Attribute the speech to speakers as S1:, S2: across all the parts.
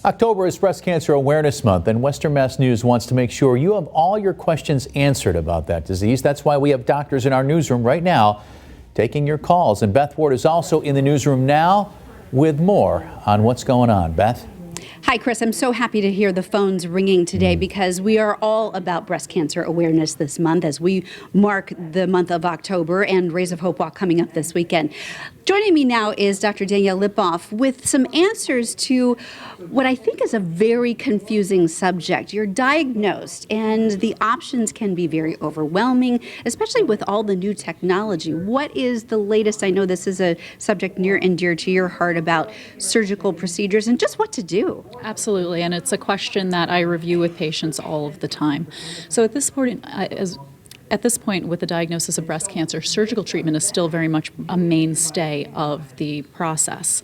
S1: October is Breast Cancer Awareness Month, and Western Mass News wants to make sure you have all your questions answered about that disease. That's why we have doctors in our newsroom right now taking your calls. And Beth Ward is also in the newsroom now with more on what's going on. Beth?
S2: Hi, Chris. I'm so happy to hear the phones ringing today because we are all about breast cancer awareness this month as we mark the month of October and Rays of Hope Walk coming up this weekend. Joining me now is Dr. Danielle Lipoff with some answers to what I think is a very confusing subject. You're diagnosed and the options can be very overwhelming, especially with all the new technology. What is the latest? I know this is a subject near and dear to your heart about surgical procedures and just what to do.
S3: Absolutely, and it's a question that I review with patients all of the time. So at this point, with the diagnosis of breast cancer, surgical treatment is still very much a mainstay of the process.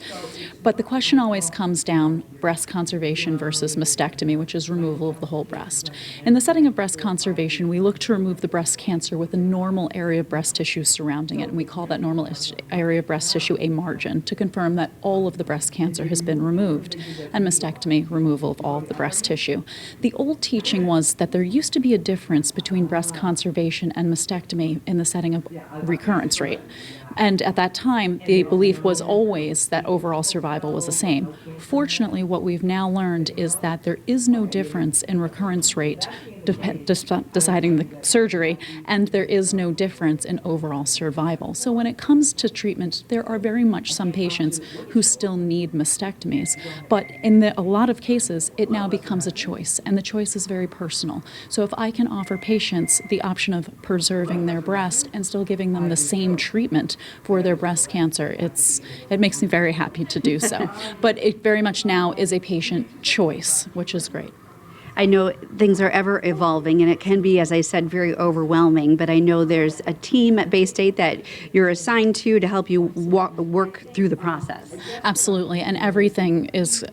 S3: But the question always comes down breast conservation versus mastectomy, which is removal of the whole breast. In the setting of breast conservation, we look to remove the breast cancer with a normal area of breast tissue surrounding it, and we call that normal area of breast tissue a margin to confirm that all of the breast cancer has been removed, and mastectomy, removal of all of the breast tissue. The old teaching was that there used to be a difference between breast conservation and mastectomy in the setting of recurrence rate. And at that time, the belief was always that overall survival was the same. Fortunately, what we've now learned is that there is no difference in recurrence rate deciding the surgery, and there is no difference in overall survival. So when it comes to treatment, there are very much some patients who still need mastectomies, but in a lot of cases, it now becomes a choice, and the choice is very personal. So if I can offer patients the option of preserving their breast and still giving them the same treatment for their breast cancer, it makes me very happy to do so. But it very much now is a patient choice, which is great.
S2: I know things are ever evolving, and it can be, as I said, very overwhelming, but I know there's a team at Baystate that you're assigned to help you work through the process.
S3: Absolutely, and everything is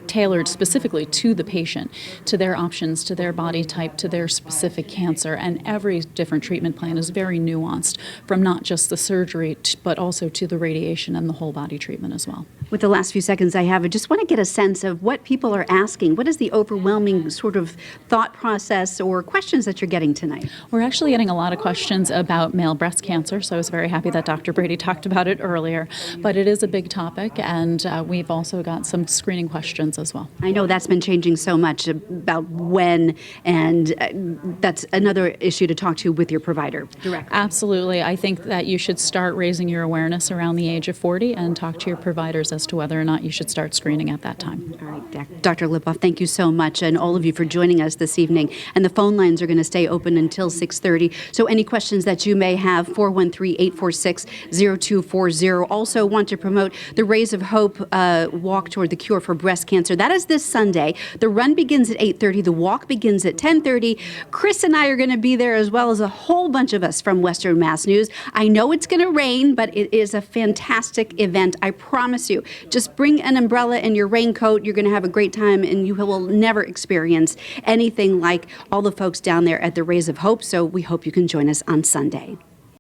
S3: tailored specifically to the patient, to their options, to their body type, to their specific cancer, and every different treatment plan is very nuanced, from not just the surgery, but also to the radiation and the whole body treatment as well.
S2: With the last few seconds I have, I just want to get a sense of what people are asking. What is the overwhelming sort of thought process or questions that you're getting tonight?
S3: We're actually getting a lot of questions about male breast cancer, so I was very happy that Dr. Brady talked about it earlier. But it is a big topic, and we've also got some screening questions as well.
S2: I know that's been changing so much about when, and that's another issue to talk to with your provider directly.
S3: Absolutely. I think that you should start raising your awareness around the age of 40 and talk to your providers as to whether or not you should start screening at that time.
S2: All right, Dr. Lipoff, thank you so much, and all of you for joining us this evening. And the phone lines are going to stay open until 6:30. So any questions that you may have, 413-846-0240. Also want to promote the Rays of Hope Walk Toward the Cure for Breast Cancer. That is this Sunday. The run begins at 8:30. The walk begins at 10:30. Chris and I are going to be there, as well as a whole bunch of us from Western Mass News. I know it's going to rain, but it is a fantastic event. I promise you. Just bring an umbrella and your raincoat. You're going to have a great time, and you will never experience anything like all the folks down there at the Rays of Hope. So we hope you can join us on Sunday.